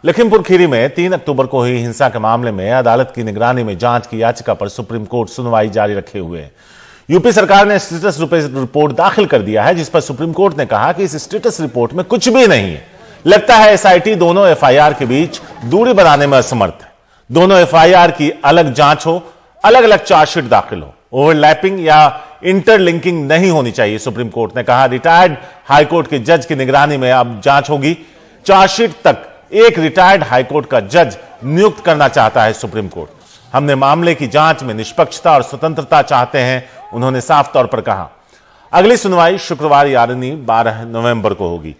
लखीमपुर खीरी में 3 अक्टूबर को हुई हिंसा के मामले में अदालत की निगरानी में जांच की याचिका पर सुप्रीम कोर्ट सुनवाई जारी रखे हुए है। यूपी सरकार ने स्टेटस रिपोर्ट दाखिल कर दिया है, जिस पर सुप्रीम कोर्ट ने कहा कि इस स्टेटस रिपोर्ट में कुछ भी नहीं है। लगता है एसआईटी दोनों एफआईआर के बीच दूरी बनाने में असमर्थ है। दोनों एफआईआर की अलग जांच हो, अलग अलग चार्जशीट दाखिल हो, ओवरलैपिंग या इंटरलिंकिंग नहीं होनी चाहिए। सुप्रीम कोर्ट ने कहा रिटायर्ड हाईकोर्ट के जज की निगरानी में अब जांच होगी। चार्जशीट तक एक रिटायर्ड हाईकोर्ट का जज नियुक्त करना चाहता है सुप्रीम कोर्ट। हमने मामले की जांच में निष्पक्षता और स्वतंत्रता चाहते हैं, उन्होंने साफ तौर पर कहा। अगली सुनवाई शुक्रवार यानी 12 नवंबर को होगी।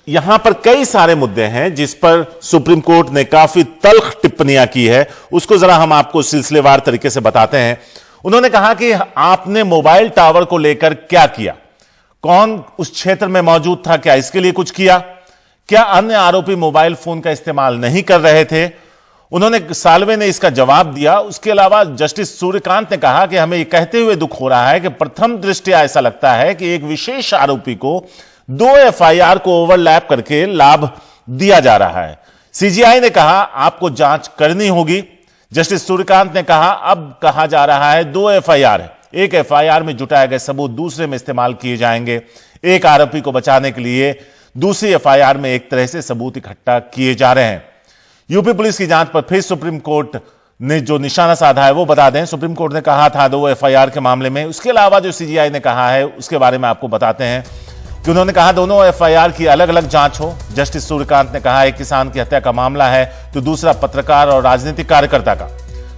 यहां पर कई सारे मुद्दे हैं जिस पर सुप्रीम कोर्ट ने काफी तल्ख टिप्पणियां की है, उसको जरा हम आपको सिलसिलेवार तरीके से बताते हैं। उन्होंने कहा कि आपने मोबाइल टावर को लेकर क्या किया, कौन उस क्षेत्र में मौजूद था, क्या इसके लिए कुछ किया, क्या अन्य आरोपी मोबाइल फोन का इस्तेमाल नहीं कर रहे थे। उन्होंने साल्वे ने इसका जवाब दिया। उसके अलावा जस्टिस सूर्यकांत ने कहा कि हमें यह कहते हुए दुख हो रहा है कि प्रथम दृष्टया ऐसा लगता है कि एक विशेष आरोपी को 2 एफआईआर को ओवरलैप करके लाभ दिया जा रहा है। सीजीआई ने कहा आपको जांच करनी होगी। जस्टिस सूर्यकांत ने कहा अब कहा जा रहा है 2 एफआईआर है, एक एफआईआर में जुटाए गए सबूत दूसरे में इस्तेमाल किए जाएंगे। एक आरोपी को बचाने के लिए दूसरी एफआईआर में एक तरह से सबूत इकट्ठा किए जा रहे हैं। यूपी पुलिस की जांच पर फिर सुप्रीम कोर्ट ने जो निशाना साधा है वो बता दें। सुप्रीम कोर्ट ने कहा था 2 एफआईआर के मामले में, उसके अलावा जो सीजीआई ने कहा है उसके बारे में आपको बताते हैं कि उन्होंने कहा दोनों एफआईआर की अलग अलग जांच हो। जस्टिस सूर्यकांत ने कहा एक किसान की हत्या का मामला है तो दूसरा पत्रकार और राजनीतिक कार्यकर्ता का।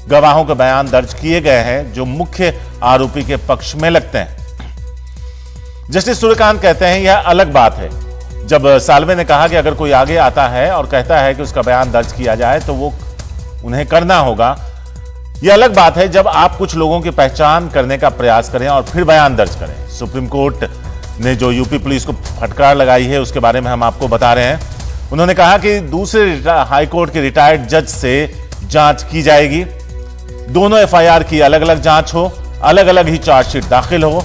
गवाहों के बयान दर्ज किए गए हैं जो मुख्य आरोपी के पक्ष में लगते हैं। जस्टिस सूर्यकांत कहते हैं यह अलग बात है। जब साल्वे ने कहा कि अगर कोई आगे आता है और कहता है कि उसका बयान दर्ज किया जाए तो वो उन्हें करना होगा। यह अलग बात है जब आप कुछ लोगों की पहचान करने का प्रयास करें और फिर बयान दर्ज करें। सुप्रीम कोर्ट ने जो यूपी पुलिस को फटकार लगाई है उसके बारे में हम आपको बता रहे हैं। उन्होंने कहा कि दूसरे हाईकोर्ट के रिटायर्ड जज से जांच की जाएगी। दोनों एफआईआर की अलग अलग जांच हो, अलग अलग ही चार्जशीट दाखिल हो।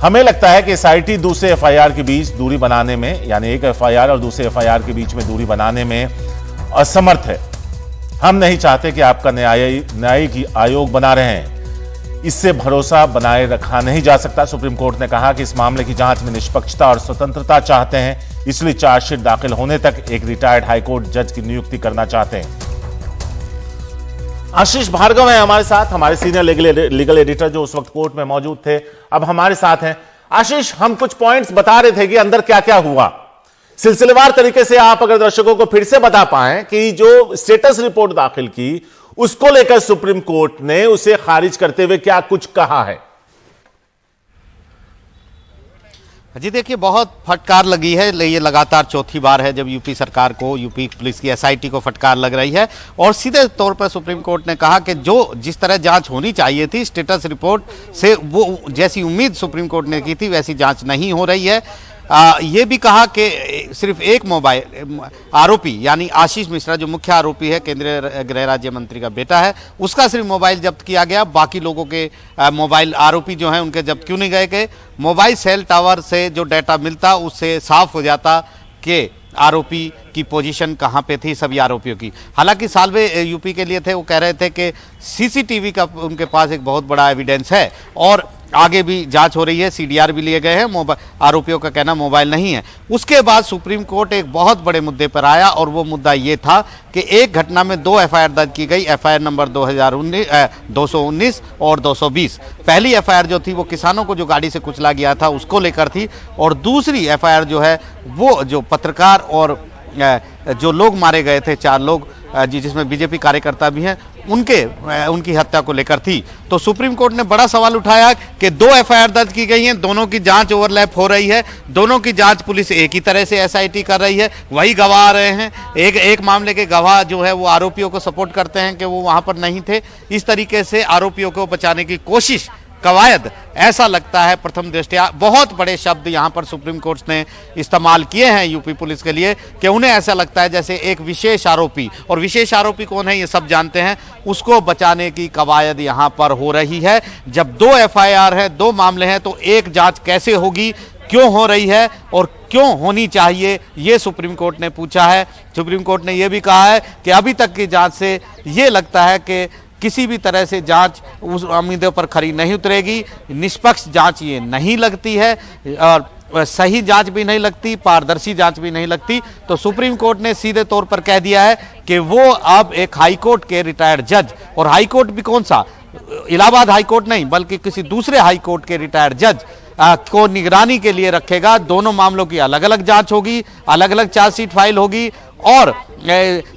हमें लगता है कि एसआईटी दूसरे एफआईआर के बीच दूरी बनाने में, यानी एक एफआईआर और दूसरे एफआईआर के बीच में दूरी बनाने में असमर्थ है। हम नहीं चाहते कि आपका न्यायिक आयोग बना रहे हैं, इससे भरोसा बनाए रखा नहीं जा सकता। सुप्रीम कोर्ट ने कहा कि इस मामले की जांच में निष्पक्षता और स्वतंत्रता चाहते हैं, इसलिए चार्जशीट दाखिल होने तक एक रिटायर्ड हाईकोर्ट जज की नियुक्ति करना चाहते हैं। आशीष भार्गव है हमारे साथ, हमारे सीनियर लीगल एडिटर जो उस वक्त कोर्ट में मौजूद थे, अब हमारे साथ हैं। आशीष, हम कुछ पॉइंट्स बता रहे थे कि अंदर क्या क्या हुआ, सिलसिलेवार तरीके से आप अगर दर्शकों को फिर से बता पाएं कि जो स्टेटस रिपोर्ट दाखिल की उसको लेकर सुप्रीम कोर्ट ने उसे खारिज करते हुए क्या कुछ कहा है। जी देखिए, बहुत फटकार लगी है। ये लगातार चौथी बार है जब यूपी सरकार को, यूपी पुलिस की एसआईटी को फटकार लग रही है और सीधे तौर पर सुप्रीम कोर्ट ने कहा कि जो जिस तरह जांच होनी चाहिए थी स्टेटस रिपोर्ट से, वो जैसी उम्मीद सुप्रीम कोर्ट ने की थी वैसी जांच नहीं हो रही है। ये भी कहा कि सिर्फ एक मोबाइल आरोपी यानी आशीष मिश्रा जो मुख्य आरोपी है, केंद्रीय गृह राज्य मंत्री का बेटा है, उसका सिर्फ मोबाइल जब्त किया गया। बाकी लोगों के मोबाइल आरोपी जो हैं उनके जब्त क्यों नहीं गए कि मोबाइल सेल टावर से जो डाटा मिलता उससे साफ हो जाता कि आरोपी की पोजीशन कहां पे थी सभी आरोपियों की। हालांकि साल्वे यूपी के लिए थे, वो कह रहे थे कि सीसीटीवी का उनके पास एक बहुत बड़ा एविडेंस है और आगे भी जांच हो रही है, सीडीआर भी लिए गए हैं। आरोपियों का कहना मोबाइल नहीं है। उसके बाद सुप्रीम कोर्ट एक बहुत बड़े मुद्दे पर आया और वो मुद्दा ये था कि एक घटना में 2 एफआईआर दर्ज की गई, एफआईआर नंबर 219 और 220। पहली एफआईआर जो थी वो किसानों को जो गाड़ी से कुचला गया था उसको लेकर थी और दूसरी एफआईआर जो है वो जो पत्रकार और जो लोग मारे गए थे 4 लोग जिसमें बीजेपी कार्यकर्ता भी हैं उनकी हत्या को लेकर थी। तो सुप्रीम कोर्ट ने बड़ा सवाल उठाया कि 2 एफआईआर दर्ज की गई हैं, दोनों की जांच ओवरलैप हो रही है, दोनों की जांच पुलिस एक ही तरह से एसआईटी कर रही है, वही गवाह आ रहे हैं। एक मामले के गवाह जो है वो आरोपियों को सपोर्ट करते हैं कि वो वहां पर नहीं थे। इस तरीके से आरोपियों को बचाने की कोशिश, कवायद, ऐसा लगता है प्रथम दृष्टया। बहुत बड़े शब्द यहां पर सुप्रीम कोर्ट ने इस्तेमाल किए हैं यूपी पुलिस के लिए कि उन्हें ऐसा लगता है जैसे एक विशेष आरोपी, और विशेष आरोपी कौन है ये सब जानते हैं, उसको बचाने की कवायद यहां पर हो रही है। जब 2 एफआईआर है, 2 मामले हैं तो एक जांच कैसे होगी, क्यों हो रही है और क्यों होनी चाहिए, ये सुप्रीम कोर्ट ने पूछा है। सुप्रीम कोर्ट ने यह भी कहा है कि अभी तक की जांच से ये लगता है कि किसी भी तरह से जांच उस उम्मीदों पर खरी नहीं उतरेगी, निष्पक्ष जांच ये नहीं लगती है और सही जांच भी नहीं लगती, पारदर्शी जांच भी नहीं लगती। तो सुप्रीम कोर्ट ने सीधे तौर पर कह दिया है कि वो अब एक हाई कोर्ट के रिटायर्ड जज, और हाई कोर्ट भी कौन सा, इलाहाबाद हाई कोर्ट नहीं बल्कि किसी दूसरे हाई कोर्ट के रिटायर्ड जज को निगरानी के लिए रखेगा। दोनों मामलों की अलग अलग जांच होगी, अलग अलग चार्जशीट फाइल होगी, और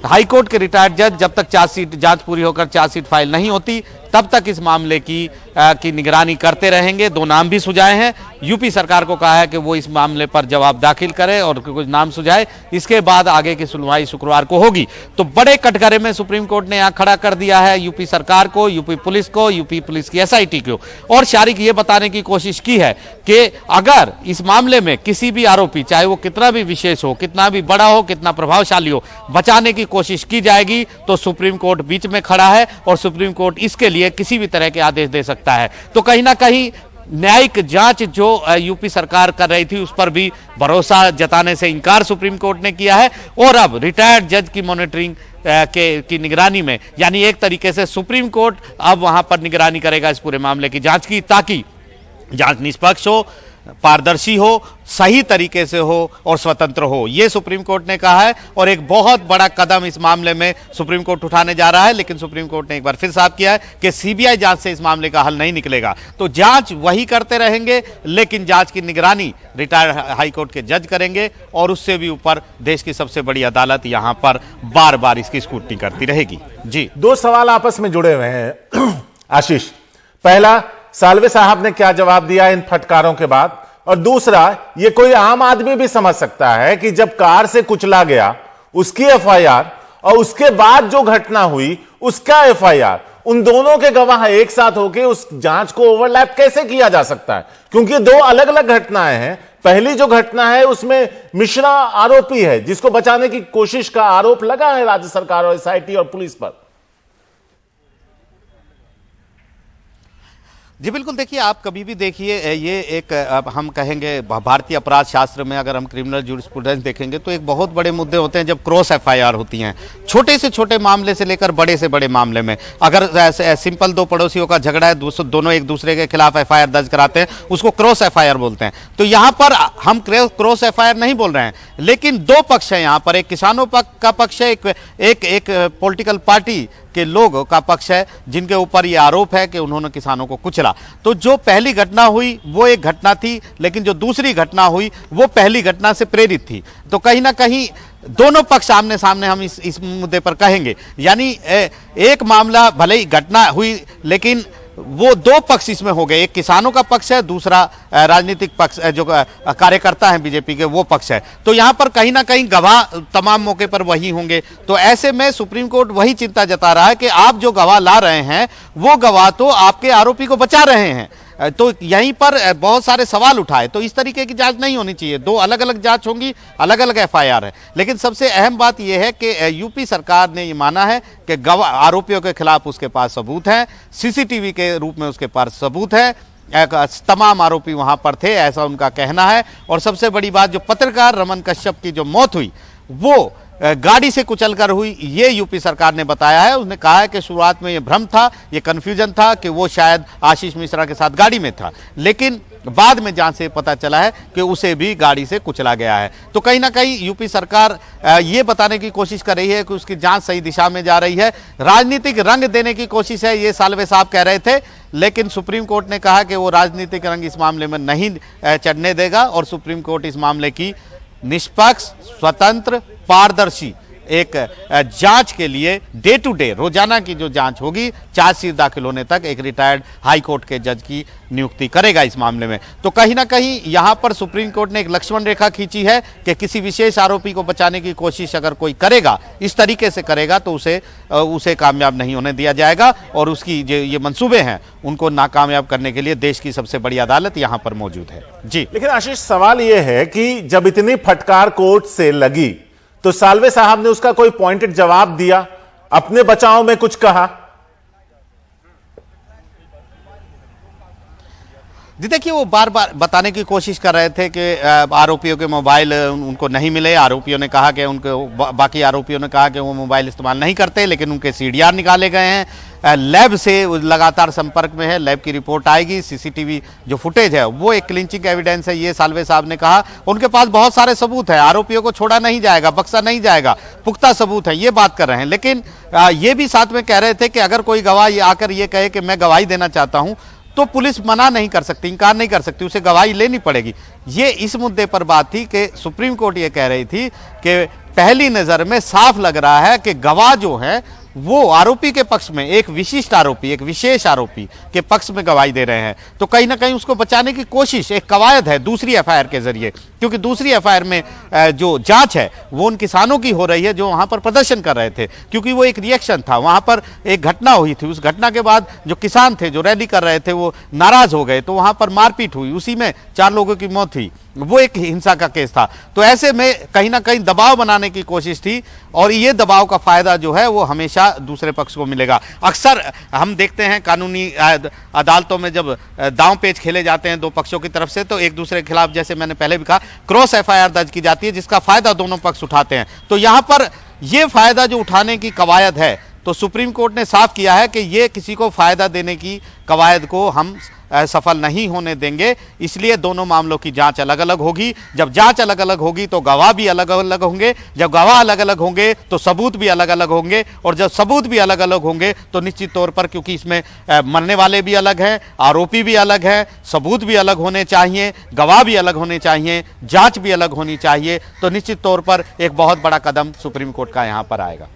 हाई कोर्ट के रिटायर्ड जज जब तक चार्जशीट जांच पूरी होकर चार्जशीट फाइल नहीं होती तब तक इस मामले की निगरानी करते रहेंगे। दो नाम भी सुझाए हैं, यूपी सरकार को कहा है कि वो इस मामले पर जवाब दाखिल करे और कुछ नाम सुझाए, इसके बाद आगे की सुनवाई शुक्रवार को होगी। तो बड़े कटघरे में सुप्रीम कोर्ट ने यहां खड़ा कर दिया है यूपी सरकार को, यूपी पुलिस को, यूपी पुलिस की एसआईटी को, और शारिक ये बताने की कोशिश की है कि अगर इस मामले में किसी भी आरोपी, चाहे वो कितना भी विशेष हो, कितना भी बड़ा हो, कितना प्रभावशाली हो, बचाने की कोशिश की जाएगी तो सुप्रीम कोर्ट बीच में खड़ा है और सुप्रीम कोर्ट इसके लिए किसी भी तरह के आदेश दे सकता है। तो कहीं ना कहीं न्यायिक जांच जो यूपी सरकार कर रही थी उस पर भी भरोसा जताने से इनकार सुप्रीम कोर्ट ने किया है, और अब रिटायर्ड जज की मॉनिटरिंग की निगरानी में, यानी एक तरीके से सुप्रीम कोर्ट अब वहां पर निगरानी करेगा इस पूरे मामले की जांच की, ताकि जांच निष्पक्ष हो, पारदर्शी हो, सही तरीके से हो और स्वतंत्र हो। यह सुप्रीम कोर्ट ने कहा है, और एक बहुत बड़ा कदम इस मामले में सुप्रीम कोर्ट उठाने जा रहा है। लेकिन सुप्रीम कोर्ट ने एक बार फिर साफ किया है कि सीबीआई जांच से इस मामले का हल नहीं निकलेगा। तो जांच वही करते रहेंगे, लेकिन जांच की निगरानी रिटायर्ड हाई कोर्ट के जज करेंगे, और उससे भी ऊपर देश की सबसे बड़ी अदालत यहां पर बार बार इसकी स्क्रूटनी करती रहेगी। जी, दो सवाल आपस में जुड़े हुए हैं आशीष। पहला, साल्वे साहब ने क्या जवाब दिया इन फटकारों के बाद, और दूसरा, ये कोई आम आदमी भी समझ सकता है कि जब कार से कुचला गया उसकी एफआईआर और उसके बाद जो घटना हुई उसका एफआईआर, उन दोनों के गवाह एक साथ होकर उस जांच को ओवरलैप कैसे किया जा सकता है? क्योंकि दो अलग अलग घटनाएं हैं। पहली जो घटना है उसमें मिश्रा आरोपी है, जिसको बचाने की कोशिश का आरोप लगा है राज्य सरकार और एसआईटी और पुलिस पर। जी बिल्कुल, देखिए आप कभी भी देखिए, ये एक अब हम कहेंगे भारतीय अपराध शास्त्र में अगर हम क्रिमिनल जूरिस्प्रूडेंस देखेंगे तो एक बहुत बड़े मुद्दे होते हैं जब क्रॉस एफआईआर होती हैं, छोटे से छोटे मामले से लेकर बड़े से बड़े मामले में। अगर सिंपल दो पड़ोसियों का झगड़ा है, दोनों एक दूसरे के खिलाफ एफआईआर दर्ज कराते हैं, उसको क्रॉस एफआईआर बोलते हैं। तो यहाँ पर हम क्रॉस एफआईआर नहीं बोल रहे हैं, लेकिन दो पक्ष है यहाँ पर, एक किसानों का पक्ष है, एक पॉलिटिकल पार्टी के लोगों का पक्ष है जिनके ऊपर यह आरोप है कि उन्होंने किसानों को कुचला। तो जो पहली घटना हुई वो एक घटना थी, लेकिन जो दूसरी घटना हुई वो पहली घटना से प्रेरित थी। तो कहीं ना कहीं दोनों पक्ष आमने सामने हम इस मुद्दे पर कहेंगे, यानी एक मामला भले ही घटना हुई लेकिन वो दो पक्ष इसमें हो गए, एक किसानों का पक्ष है, दूसरा राजनीतिक पक्ष जो कार्यकर्ता हैं बीजेपी के वो पक्ष है। तो यहां पर कहीं ना कहीं गवाह तमाम मौके पर वही होंगे। तो ऐसे में सुप्रीम कोर्ट वही चिंता जता रहा है कि आप जो गवाह ला रहे हैं वो गवाह तो आपके आरोपी को बचा रहे हैं। तो यहीं पर बहुत सारे सवाल उठाए। तो इस तरीके की जांच नहीं होनी चाहिए, दो अलग अलग जांच होंगी, अलग अलग एफआईआर है। लेकिन सबसे अहम बात यह है कि यूपी सरकार ने यह माना है कि गवाह आरोपियों के खिलाफ उसके पास सबूत है, सीसीटीवी के रूप में उसके पास सबूत है, तमाम आरोपी वहां पर थे, ऐसा उनका कहना है। और सबसे बड़ी बात, जो पत्रकार रमन कश्यप की जो मौत हुई वो गाड़ी से कुचलकर हुई, ये यूपी सरकार ने बताया है। उसने कहा है कि शुरुआत में ये भ्रम था, ये कंफ्यूजन था कि वो शायद आशीष मिश्रा के साथ गाड़ी में था, लेकिन बाद में जांच से पता चला है कि उसे भी गाड़ी से कुचला गया है। तो कहीं ना कहीं यूपी सरकार ये बताने की कोशिश कर रही है कि उसकी जांच सही दिशा में जा रही है, राजनीतिक रंग देने की कोशिश है, ये साल्वे साहब कह रहे थे। लेकिन सुप्रीम कोर्ट ने कहा कि वो राजनीतिक रंग इस मामले में नहीं चढ़ने देगा, और सुप्रीम कोर्ट इस मामले की निष्पक्ष, स्वतंत्र, पारदर्शी एक जांच के लिए डे टू डे रोजाना की जो जांच होगी चार्जशीट दाखिल होने तक एक रिटायर्ड हाई कोर्ट के जज की नियुक्ति करेगा इस मामले में। तो कहीं ना कहीं यहां पर सुप्रीम कोर्ट ने एक लक्ष्मण रेखा खींची है कि किसी विशेष आरोपी को बचाने की कोशिश अगर कोई करेगा, इस तरीके से करेगा, तो उसे कामयाब नहीं होने दिया जाएगा। और उसकी जो ये मंसूबे हैं उनको नाकामयाब करने के लिए देश की सबसे बड़ी अदालत यहां पर मौजूद है। जी, लेकिन आशीष, सवाल यह है कि जब इतनी फटकार कोर्ट से लगी तो साल्वे साहब ने उसका कोई पॉइंटेड जवाब दिया, अपने बचाव में कुछ कहा? जी देखिए, वो बार बार बताने की कोशिश कर रहे थे कि आरोपियों के मोबाइल उनको नहीं मिले। आरोपियों ने कहा कि उनके बाकी आरोपियों ने कहा कि वो मोबाइल इस्तेमाल नहीं करते, लेकिन उनके सीडीआर निकाले गए हैं। लैब से लगातार संपर्क में है, लैब की रिपोर्ट आएगी। सीसीटीवी जो फुटेज है वो एक क्लिंचिंग एविडेंस है, ये साल्वे साहब ने कहा। उनके पास बहुत सारे सबूत है, आरोपियों को छोड़ा नहीं जाएगा, बख्शा नहीं जाएगा, पुख्ता सबूत है, ये बात कर रहे हैं। लेकिन ये भी साथ में कह रहे थे कि अगर कोई गवाह आकर ये कहे कि मैं गवाही देना चाहता हूं, तो पुलिस मना नहीं कर सकती, इंकार नहीं कर सकती, उसे गवाही लेनी पड़ेगी। ये इस मुद्दे पर बात थी कि सुप्रीम कोर्ट ये कह रही थी कि पहली नजर में साफ लग रहा है कि गवाह जो है वो आरोपी के पक्ष में, एक विशिष्ट आरोपी, एक विशेष आरोपी के पक्ष में गवाही दे रहे हैं। तो कहीं ना कहीं उसको बचाने की कोशिश, एक कवायद है दूसरी एफआईआर के जरिए, क्योंकि दूसरी एफआईआर में जो जांच है वो उन किसानों की हो रही है जो वहां पर प्रदर्शन कर रहे थे, क्योंकि वो एक रिएक्शन था। वहां पर एक घटना हुई थी, उस घटना के बाद जो किसान थे जो रैली कर रहे थे वो नाराज हो गए, तो वहां पर मारपीट हुई, उसी में 4 लोगों की मौत हुई। वो एक हिंसा का केस था। तो ऐसे में कहीं ना कहीं दबाव बनाने की कोशिश थी, और ये दबाव का फायदा जो है वो हमेशा दूसरे पक्ष को मिलेगा। अक्सर हम देखते हैं कानूनी अदालतों में जब दांव पेच खेले जाते हैं दो पक्षों की तरफ से, तो एक दूसरे के खिलाफ, जैसे मैंने पहले भी कहा, क्रॉस एफआईआर दर्ज की जाती है, जिसका फायदा दोनों पक्ष उठाते हैं। तो यहां पर यह फायदा जो उठाने की कवायद है, तो सुप्रीम कोर्ट ने साफ किया है कि ये किसी को फायदा देने की कवायद को हम सफल नहीं होने देंगे। इसलिए दोनों मामलों की जांच अलग अलग होगी। जब जांच अलग अलग होगी तो गवाह भी अलग अलग होंगे, जब गवाह अलग अलग होंगे तो सबूत भी अलग अलग होंगे, और जब सबूत भी अलग अलग होंगे तो निश्चित तौर पर, क्योंकि इसमें मरने वाले भी अलग हैं, आरोपी भी अलग है, सबूत भी अलग होने चाहिए, गवाह भी अलग होने चाहिए, जांच भी अलग होनी चाहिए, तो निश्चित तौर पर एक बहुत बड़ा कदम सुप्रीम कोर्ट का यहां पर आएगा।